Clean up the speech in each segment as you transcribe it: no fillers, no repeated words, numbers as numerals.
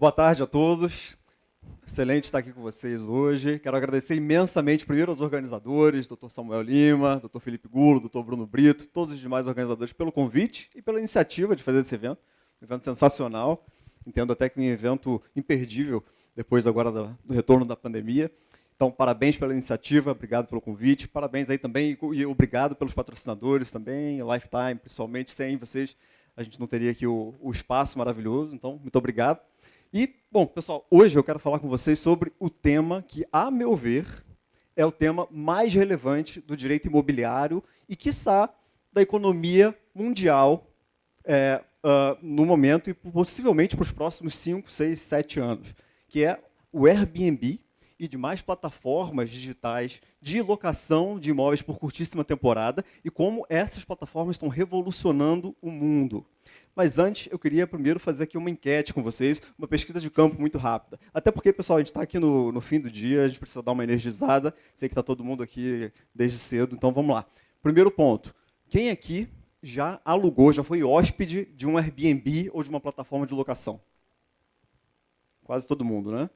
Boa tarde a todos. Excelente estar aqui com vocês hoje. Quero agradecer imensamente, primeiro, aos organizadores, Dr. Samuel Lima, Dr. Felipe Gulo, Dr. Bruno Brito, todos os demais organizadores pelo convite e pela iniciativa de fazer esse evento. Um evento sensacional. Entendo até que um evento imperdível depois agora do retorno da pandemia. Então, parabéns pela iniciativa, obrigado pelo convite. Parabéns aí também e obrigado pelos patrocinadores também, Lifetime, principalmente. Sem vocês, a gente não teria aqui o espaço maravilhoso. Então, muito obrigado. E, bom, pessoal, hoje eu quero falar com vocês sobre o tema que, a meu ver, é o tema mais relevante do direito imobiliário e, quiçá, da economia mundial no momento e possivelmente para os próximos 5, 6, 7 anos, que é o Airbnb e demais plataformas digitais de locação de imóveis por curtíssima temporada e como essas plataformas estão revolucionando o mundo. Mas antes, eu queria primeiro fazer aqui uma enquete com vocês, uma pesquisa de campo muito rápida. Até porque, pessoal, a gente está aqui no fim do dia, a gente precisa dar uma energizada. Sei que está todo mundo aqui desde cedo, então vamos lá. Primeiro ponto. Quem aqui já alugou, já foi hóspede de um Airbnb ou de uma plataforma de locação? Quase todo mundo, né?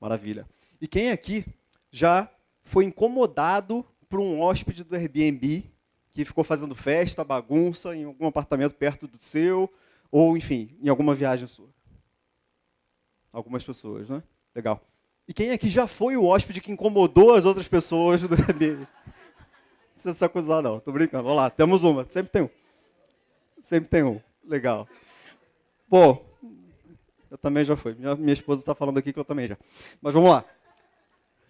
Maravilha. E quem aqui já foi incomodado por um hóspede do Airbnb que ficou fazendo festa, bagunça em algum apartamento perto do seu, ou, enfim, em alguma viagem sua? Algumas pessoas, né? Legal. E quem aqui já foi o hóspede que incomodou as outras pessoas do Airbnb? Não precisa se acusar, não. Estou brincando. Vamos lá, temos uma. Sempre tem um. Sempre tem um. Legal. Bom, eu também já fui. Minha esposa está falando aqui que eu também já. Mas vamos lá.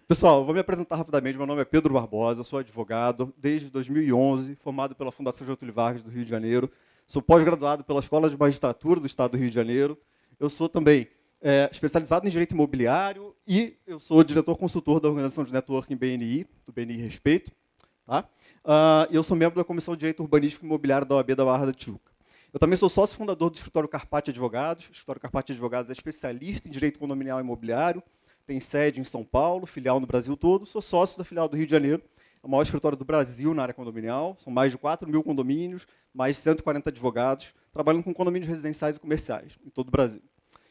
Pessoal, eu vou me apresentar rapidamente. Meu nome é Pedro Barbosa, eu sou advogado desde 2011, formado pela Fundação Getúlio Vargas do Rio de Janeiro. Sou pós-graduado pela Escola de Magistratura do Estado do Rio de Janeiro. Eu sou também especializado em direito imobiliário e eu sou diretor-consultor da organização de networking BNI, do BNI Respeito. Tá? Eu sou membro da Comissão de Direito Urbanístico e Imobiliário da OAB da Barra da Tijuca. Eu também sou sócio fundador do escritório Carpati Advogados. O escritório Carpati Advogados é especialista em direito condominial e imobiliário. Tem sede em São Paulo, filial no Brasil todo. Sou sócio da filial do Rio de Janeiro, é o maior escritório do Brasil na área condominial. São mais de 4.000 condomínios, mais de 140 advogados, trabalhando com condomínios residenciais e comerciais em todo o Brasil.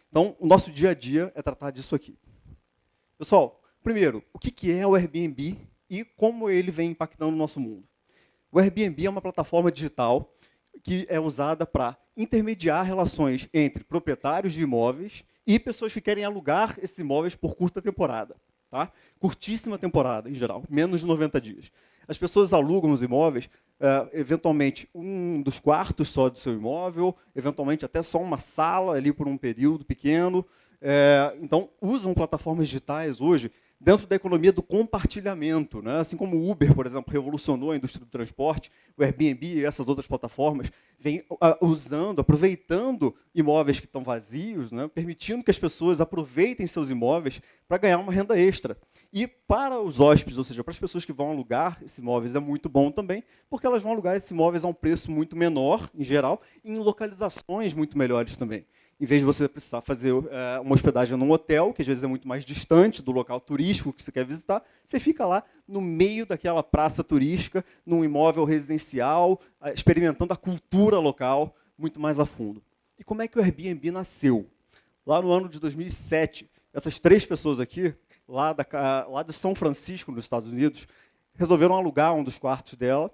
Então, o nosso dia a dia é tratar disso aqui. Pessoal, primeiro, o que é o Airbnb e como ele vem impactando o nosso mundo? O Airbnb é uma plataforma digital que é usada para intermediar relações entre proprietários de imóveis e pessoas que querem alugar esses imóveis por curta temporada. Tá? Curtíssima temporada, em geral, menos de 90 dias. As pessoas alugam os imóveis, eventualmente, um dos quartos só do seu imóvel, eventualmente até só uma sala ali por um período pequeno. Então, usam plataformas digitais hoje dentro da economia do compartilhamento. Né? Assim como o Uber, por exemplo, revolucionou a indústria do transporte, o Airbnb e essas outras plataformas vêm aproveitando imóveis que estão vazios, né? Permitindo que as pessoas aproveitem seus imóveis para ganhar uma renda extra. E para os hóspedes, ou seja, para as pessoas que vão alugar esses imóveis, é muito bom também, porque elas vão alugar esses imóveis a um preço muito menor, em geral, e em localizações muito melhores também. Em vez de você precisar fazer uma hospedagem num hotel, que às vezes é muito mais distante do local turístico que você quer visitar, você fica lá no meio daquela praça turística, num imóvel residencial, experimentando a cultura local muito mais a fundo. E como é que o Airbnb nasceu? Lá no ano de 2007, essas 3 pessoas aqui, lá de São Francisco, nos Estados Unidos, resolveram alugar um dos quartos dela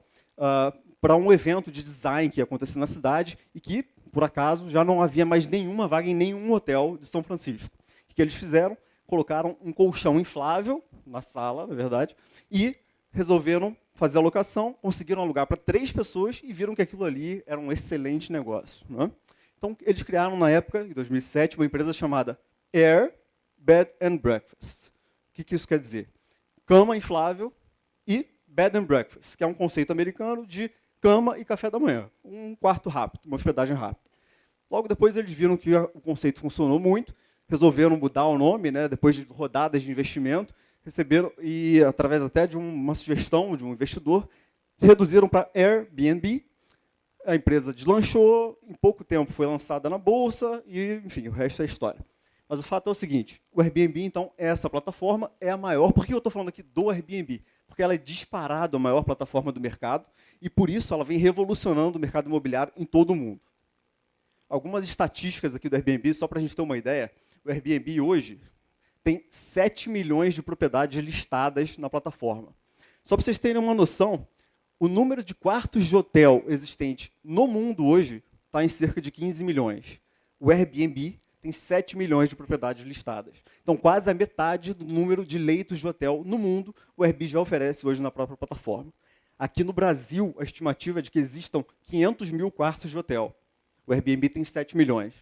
para um evento de design que ia acontecer na cidade e que, por acaso, já não havia mais nenhuma vaga em nenhum hotel de São Francisco. O que eles fizeram? Colocaram um colchão inflável na sala, na verdade, e resolveram fazer a locação, conseguiram alugar para 3 pessoas e viram que aquilo ali era um excelente negócio. Né? Então, eles criaram, na época, em 2007, uma empresa chamada Air, Bed and Breakfast. O que isso quer dizer? Cama inflável e Bed and Breakfast, que é um conceito americano de cama e café da manhã. Um quarto rápido, uma hospedagem rápida. Logo depois eles viram que o conceito funcionou muito, resolveram mudar o nome, né, depois de rodadas de investimento, receberam, e através até de uma sugestão de um investidor, reduziram para Airbnb. A empresa deslanchou, em pouco tempo foi lançada na bolsa e, enfim, o resto é história. Mas o fato é o seguinte, o Airbnb, então, essa plataforma é a maior. Por que eu estou falando aqui do Airbnb? Porque ela é disparado a maior plataforma do mercado e, por isso, ela vem revolucionando o mercado imobiliário em todo o mundo. Algumas estatísticas aqui do Airbnb, só para a gente ter uma ideia. O O Airbnb hoje tem 7 milhões de propriedades listadas na plataforma. Só para vocês terem uma noção, o número de quartos de hotel existente no mundo hoje está em cerca de 15 milhões. O Airbnb tem 7 milhões de propriedades listadas. Então, quase a metade do número de leitos de hotel no mundo, o Airbnb já oferece hoje na própria plataforma. Aqui no Brasil, a estimativa é de que existam 500 mil quartos de hotel. O Airbnb tem 7 milhões.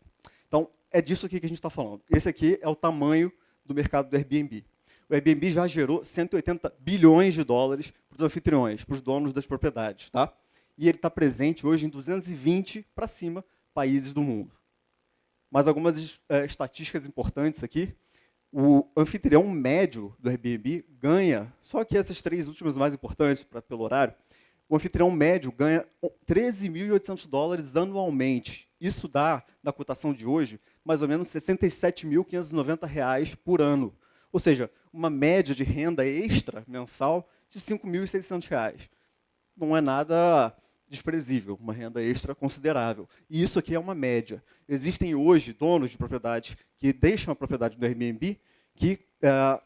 Então, é disso aqui que a gente está falando. Esse aqui é o tamanho do mercado do Airbnb. O Airbnb já gerou 180 bilhões de dólares para os anfitriões, para os donos das propriedades. Tá? E ele está presente hoje em 220 para cima países do mundo. Mas algumas estatísticas importantes aqui. O anfitrião médio do Airbnb ganha, só que essas três últimas mais importantes pelo horário, o anfitrião médio ganha 13.800 dólares anualmente. Isso dá, na cotação de hoje, mais ou menos 67.590 reais por ano. Ou seja, uma média de renda extra mensal de 5.600 reais. Não é nada desprezível, uma renda extra considerável. E isso aqui é uma média. Existem hoje donos de propriedades que deixam a propriedade do Airbnb, que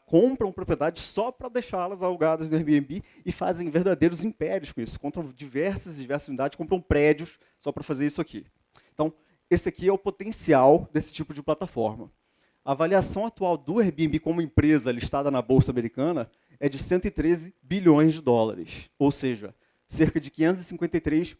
compram propriedades só para deixá-las alugadas no Airbnb e fazem verdadeiros impérios com isso. Compram diversas unidades, compram prédios só para fazer isso aqui. Então, esse aqui é o potencial desse tipo de plataforma. A avaliação atual do Airbnb como empresa listada na Bolsa Americana é de 113 bilhões de dólares. Ou seja, cerca de 553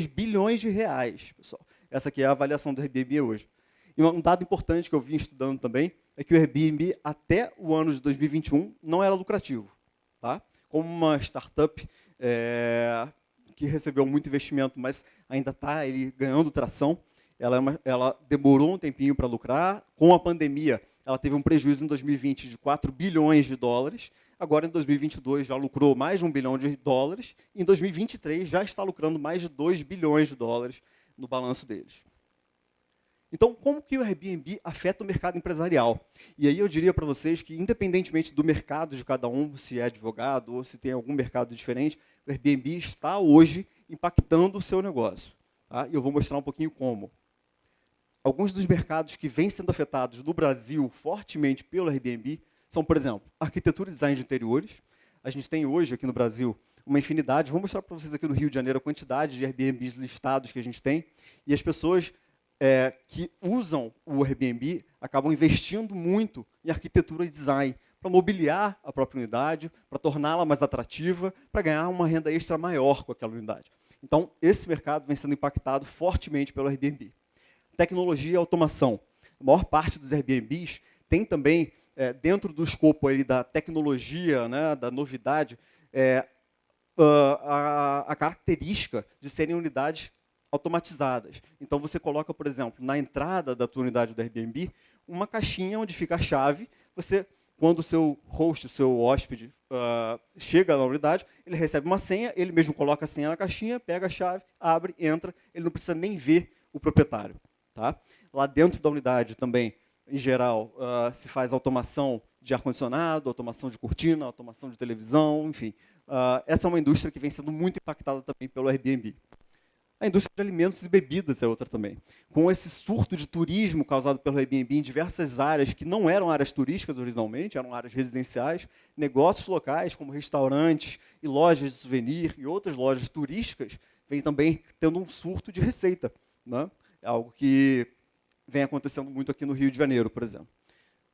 bilhões de reais, pessoal. Essa aqui é a avaliação do Airbnb hoje. E um dado importante que eu vim estudando também é que o Airbnb, até o ano de 2021, não era lucrativo. Tá? Como uma startup que recebeu muito investimento, mas ainda está ganhando tração, ela demorou um tempinho para lucrar. Com a pandemia, ela teve um prejuízo em 2020 de 4 bilhões de dólares. Agora, em 2022, já lucrou mais de 1 bilhão de dólares. Em 2023, já está lucrando mais de 2 bilhões de dólares no balanço deles. Então, como que o Airbnb afeta o mercado empresarial? E aí eu diria para vocês que, independentemente do mercado de cada um, se é advogado ou se tem algum mercado diferente, o Airbnb está hoje impactando o seu negócio. Tá? E eu vou mostrar um pouquinho como. Alguns dos mercados que vêm sendo afetados no Brasil fortemente pelo Airbnb são, por exemplo, arquitetura e design de interiores. A gente tem hoje aqui no Brasil uma infinidade. Vou mostrar para vocês aqui no Rio de Janeiro a quantidade de Airbnbs listados que a gente tem. E as pessoas que usam o Airbnb acabam investindo muito em arquitetura e design para mobiliar a própria unidade, para torná-la mais atrativa, para ganhar uma renda extra maior com aquela unidade. Então, esse mercado vem sendo impactado fortemente pelo Airbnb. Tecnologia e automação. A maior parte dos Airbnbs tem também, dentro do escopo ali da tecnologia, né, da novidade, a característica de serem unidades automatizadas. Então, você coloca, por exemplo, na entrada da tua unidade do Airbnb, uma caixinha onde fica a chave. Você, quando o seu host, o seu hóspede, chega na unidade, ele recebe uma senha, ele mesmo coloca a senha na caixinha, pega a chave, abre, entra, ele não precisa nem ver o proprietário. Tá? Lá dentro da unidade também, em geral, se faz automação de ar-condicionado, automação de cortina, automação de televisão, enfim. Essa é uma indústria que vem sendo muito impactada também pelo Airbnb. A indústria de alimentos e bebidas é outra também. Com esse surto de turismo causado pelo Airbnb em diversas áreas que não eram áreas turísticas originalmente, eram áreas residenciais, negócios locais como restaurantes e lojas de souvenir e outras lojas turísticas vêm também tendo um surto de receita. Né? É algo que vem acontecendo muito aqui no Rio de Janeiro, por exemplo.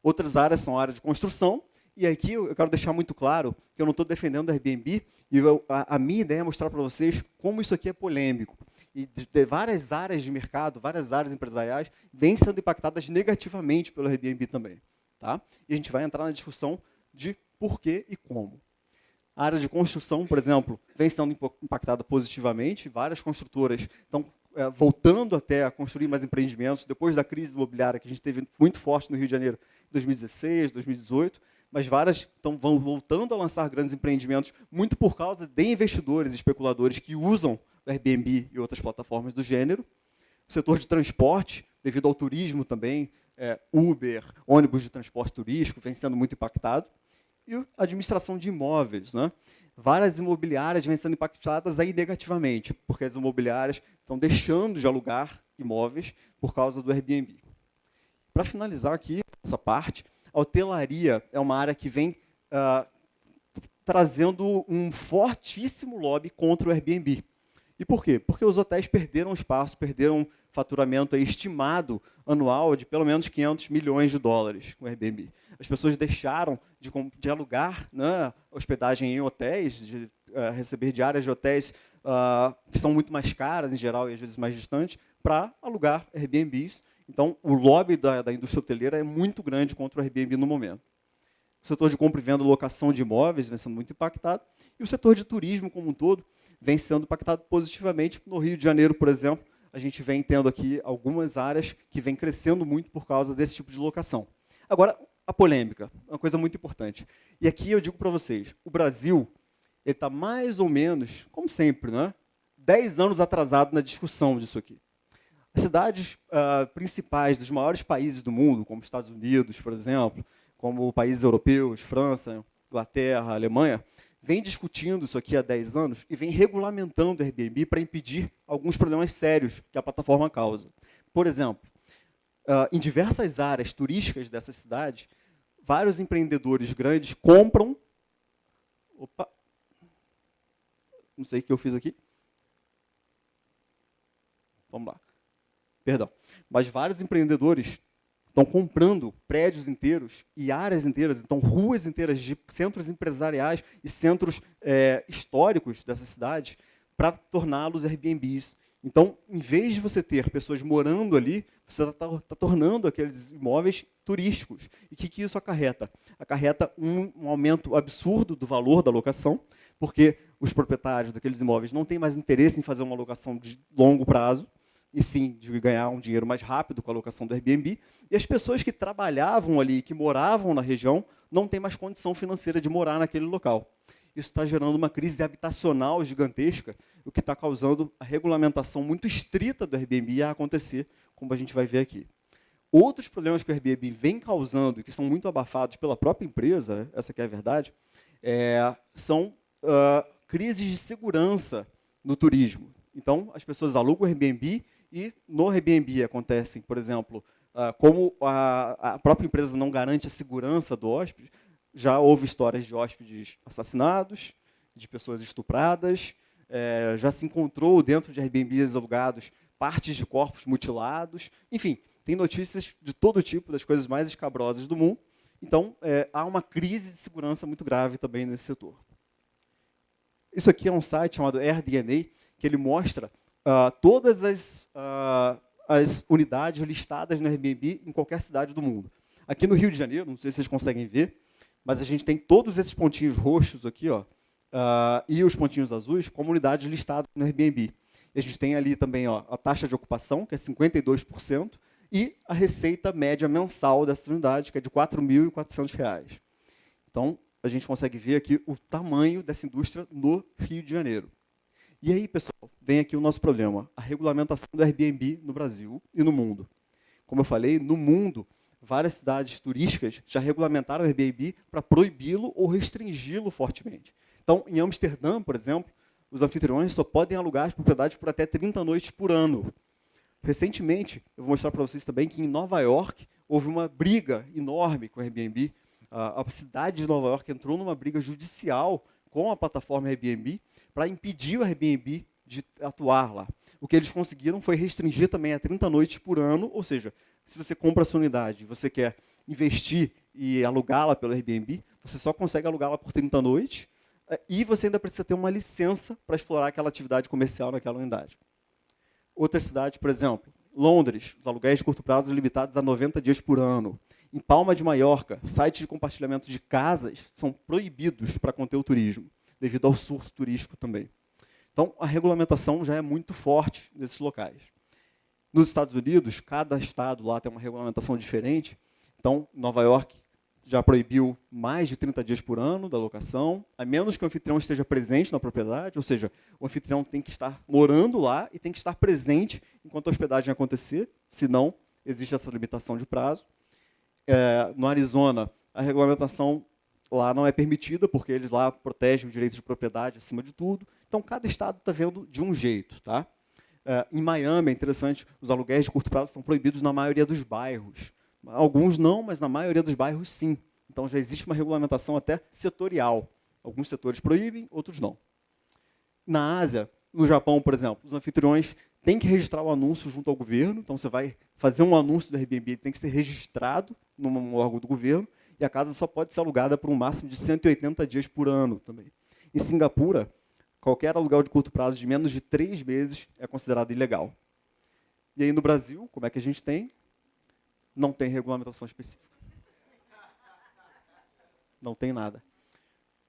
Outras áreas são a área de construção. E aqui eu quero deixar muito claro que eu não estou defendendo o Airbnb, e a minha ideia é mostrar para vocês como isso aqui é polêmico. E de várias áreas de mercado, várias áreas empresariais, vêm sendo impactadas negativamente pelo Airbnb também. Tá? E a gente vai entrar na discussão de por quê e como. A área de construção, por exemplo, vem sendo impactada positivamente. Várias construtoras estão voltando até a construir mais empreendimentos, depois da crise imobiliária que a gente teve muito forte no Rio de Janeiro em 2016, 2018, mas várias vão voltando a lançar grandes empreendimentos, muito por causa de investidores e especuladores que usam o Airbnb e outras plataformas do gênero. O setor de transporte, devido ao turismo também, Uber, ônibus de transporte turístico, vem sendo muito impactado. E a administração de imóveis. Né? Várias imobiliárias vêm sendo impactadas aí negativamente, porque as imobiliárias estão deixando de alugar imóveis por causa do Airbnb. Para finalizar aqui essa parte, a hotelaria é uma área que vem trazendo um fortíssimo lobby contra o Airbnb. E por quê? Porque os hotéis perderam espaço, perderam faturamento aí estimado anual de pelo menos 500 milhões de dólares com o Airbnb. As pessoas deixaram de alugar, né, hospedagem em hotéis, de receber diárias de hotéis que são muito mais caras, em geral, e às vezes mais distantes, para alugar Airbnbs. Então, o lobby da indústria hoteleira é muito grande contra o Airbnb no momento. O setor de compra e venda e locação de imóveis vem sendo muito impactado, e o setor de turismo como um todo vem sendo impactado positivamente. No Rio de Janeiro, por exemplo, a gente vem tendo aqui algumas áreas que vêm crescendo muito por causa desse tipo de locação. Agora, a polêmica, uma coisa muito importante. E aqui eu digo para vocês, o Brasil está mais ou menos, como sempre, né, 10 anos atrasado na discussão disso aqui. As cidades principais dos maiores países do mundo, como Estados Unidos, por exemplo, como países europeus, França, Inglaterra, Alemanha, vem discutindo isso aqui há 10 anos e vem regulamentando o Airbnb para impedir alguns problemas sérios que a plataforma causa. Por exemplo, em diversas áreas turísticas dessa cidade, vários empreendedores grandes compram... Opa! Não sei o que eu fiz aqui. Vamos lá. Perdão. Mas vários empreendedores estão comprando prédios inteiros e áreas inteiras, então ruas inteiras de centros empresariais e centros históricos dessa cidade para torná-los Airbnbs. Então, em vez de você ter pessoas morando ali, você está tornando aqueles imóveis turísticos. E o que isso acarreta? Acarreta um aumento absurdo do valor da locação, porque os proprietários daqueles imóveis não têm mais interesse em fazer uma locação de longo prazo, e sim de ganhar um dinheiro mais rápido com a locação do Airbnb, e as pessoas que trabalhavam ali, que moravam na região, não têm mais condição financeira de morar naquele local. Isso está gerando uma crise habitacional gigantesca, o que está causando a regulamentação muito estrita do Airbnb a acontecer, como a gente vai ver aqui. Outros problemas que o Airbnb vem causando, e que são muito abafados pela própria empresa, essa que é a verdade, são crises de segurança no turismo. Então, as pessoas alugam o Airbnb e no Airbnb acontecem, por exemplo, como a própria empresa não garante a segurança do hóspede, já houve histórias de hóspedes assassinados, de pessoas estupradas, já se encontrou dentro de Airbnbs alugados partes de corpos mutilados, enfim, tem notícias de todo tipo, das coisas mais escabrosas do mundo. Então, há uma crise de segurança muito grave também nesse setor. Isso aqui é um site chamado AirDNA, que ele mostra todas as unidades listadas no Airbnb em qualquer cidade do mundo. Aqui no Rio de Janeiro, não sei se vocês conseguem ver, mas a gente tem todos esses pontinhos roxos aqui, ó, e os pontinhos azuis como unidades listadas no Airbnb. E a gente tem ali também, ó, a taxa de ocupação, que é 52%, e a receita média mensal dessas unidades, que é de R$ 4.400. Então, a gente consegue ver aqui o tamanho dessa indústria no Rio de Janeiro. E aí, pessoal, vem aqui o nosso problema, a regulamentação do Airbnb no Brasil e no mundo. Como eu falei, no mundo, várias cidades turísticas já regulamentaram o Airbnb para proibi-lo ou restringi-lo fortemente. Então, em Amsterdã, por exemplo, os anfitriões só podem alugar as propriedades por até 30 noites por ano. Recentemente, eu vou mostrar para vocês também que em Nova York houve uma briga enorme com o Airbnb. A cidade de Nova York entrou numa briga judicial com a plataforma Airbnb para impedir o Airbnb de atuar lá. O que eles conseguiram foi restringir também a 30 noites por ano, ou seja, se você compra a sua unidade, você quer investir e alugá-la pelo Airbnb, você só consegue alugá-la por 30 noites e você ainda precisa ter uma licença para explorar aquela atividade comercial naquela unidade. Outras cidades, por exemplo, Londres, os aluguéis de curto prazo limitados a 90 dias por ano. Em Palma de Maiorca, sites de compartilhamento de casas são proibidos para conter o turismo, devido ao surto turístico também. Então, a regulamentação já é muito forte nesses locais. Nos Estados Unidos, cada estado lá tem uma regulamentação diferente. Então, Nova York já proibiu mais de 30 dias por ano da locação, a menos que o anfitrião esteja presente na propriedade, ou seja, o anfitrião tem que estar morando lá e tem que estar presente enquanto a hospedagem acontecer, senão existe essa limitação de prazo. No Arizona, a regulamentação lá não é permitida, porque eles lá protegem o direito de propriedade acima de tudo. Então, cada estado está vendo de um jeito. Tá? Em Miami, é interessante, os aluguéis de curto prazo estão proibidos na maioria dos bairros. Alguns não, mas na maioria dos bairros, sim. Então, já existe uma regulamentação até setorial. Alguns setores proíbem, outros não. Na Ásia, no Japão, por exemplo, os anfitriões têm que registrar o anúncio junto ao governo. Então, você vai fazer um anúncio do Airbnb, tem que ser registrado num órgão do governo, e a casa só pode ser alugada por um máximo de 180 dias por ano também. Em Singapura, qualquer aluguel de curto prazo de menos de 3 meses é considerado ilegal. E aí, no Brasil, como é que a gente tem? Não tem regulamentação específica. Não tem nada.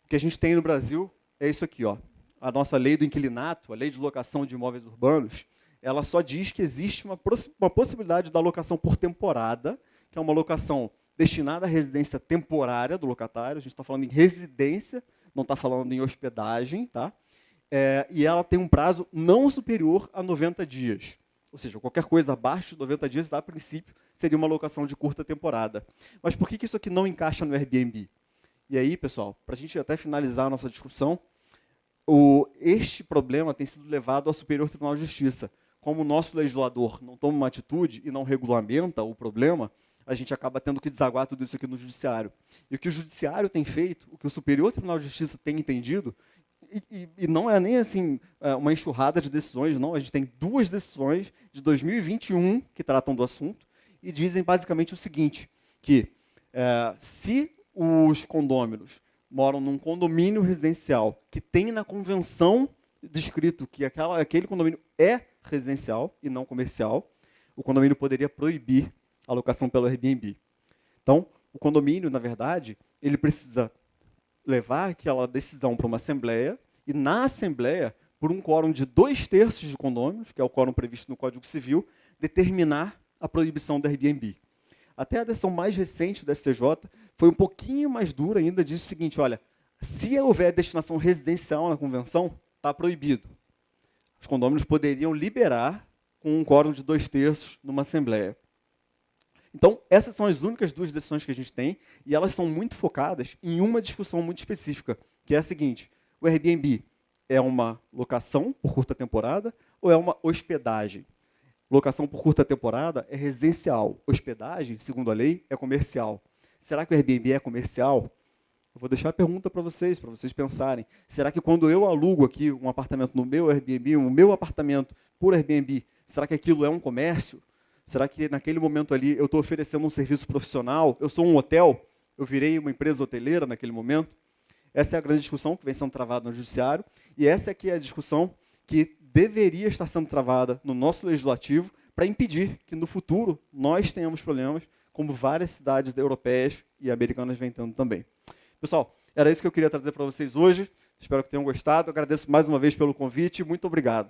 O que a gente tem no Brasil é isso aqui, ó. A nossa lei do inquilinato, a lei de locação de imóveis urbanos, ela só diz que existe uma possibilidade da locação por temporada, que é uma locação destinada à residência temporária do locatário. A gente está falando em residência, não está falando em hospedagem, tá? E ela tem um prazo não superior a 90 dias. Ou seja, qualquer coisa abaixo de 90 dias, a princípio, seria uma locação de curta temporada. Mas por que isso aqui não encaixa no Airbnb? E aí, pessoal, para a gente até finalizar a nossa discussão, este problema tem sido levado ao Superior Tribunal de Justiça. Como o nosso legislador não toma uma atitude e não regulamenta o problema, a gente acaba tendo que desaguar tudo isso aqui no Judiciário. E o que o Judiciário tem feito, o que o Superior Tribunal de Justiça tem entendido, e não é nem assim uma enxurrada de decisões, não. A gente tem 2 decisões de 2021 que tratam do assunto e dizem basicamente o seguinte, que se os condôminos moram num condomínio residencial que tem na convenção descrito que aquele condomínio é residencial e não comercial, o condomínio poderia proibir a locação pelo Airbnb. Então, o condomínio, na verdade, ele precisa levar aquela decisão para uma assembleia, e na assembleia, por um quórum de 2/3 de condôminos, que é o quórum previsto no Código Civil, determinar a proibição do Airbnb. Até a decisão mais recente do STJ foi um pouquinho mais dura ainda, diz o seguinte, olha, se houver destinação residencial na convenção, está proibido. Os condôminos poderiam liberar com um quórum de 2/3 numa assembleia. Então, essas são as únicas 2 decisões que a gente tem, e elas são muito focadas em uma discussão muito específica, que é a seguinte, o Airbnb é uma locação por curta temporada ou é uma hospedagem? Locação por curta temporada é residencial, hospedagem, segundo a lei, é comercial. Será que o Airbnb é comercial? Eu vou deixar a pergunta para vocês pensarem. Será que quando eu alugo aqui um apartamento no meu Airbnb, o meu apartamento por Airbnb, será que aquilo é um comércio? Será que naquele momento ali eu estou oferecendo um serviço profissional? Eu sou um hotel? Eu virei uma empresa hoteleira naquele momento? Essa é a grande discussão que vem sendo travada no judiciário, e essa aqui é a discussão que deveria estar sendo travada no nosso legislativo para impedir que no futuro nós tenhamos problemas como várias cidades europeias e americanas vêm tendo também. Pessoal, era isso que eu queria trazer para vocês hoje. Espero que tenham gostado. Agradeço mais uma vez pelo convite. Muito obrigado.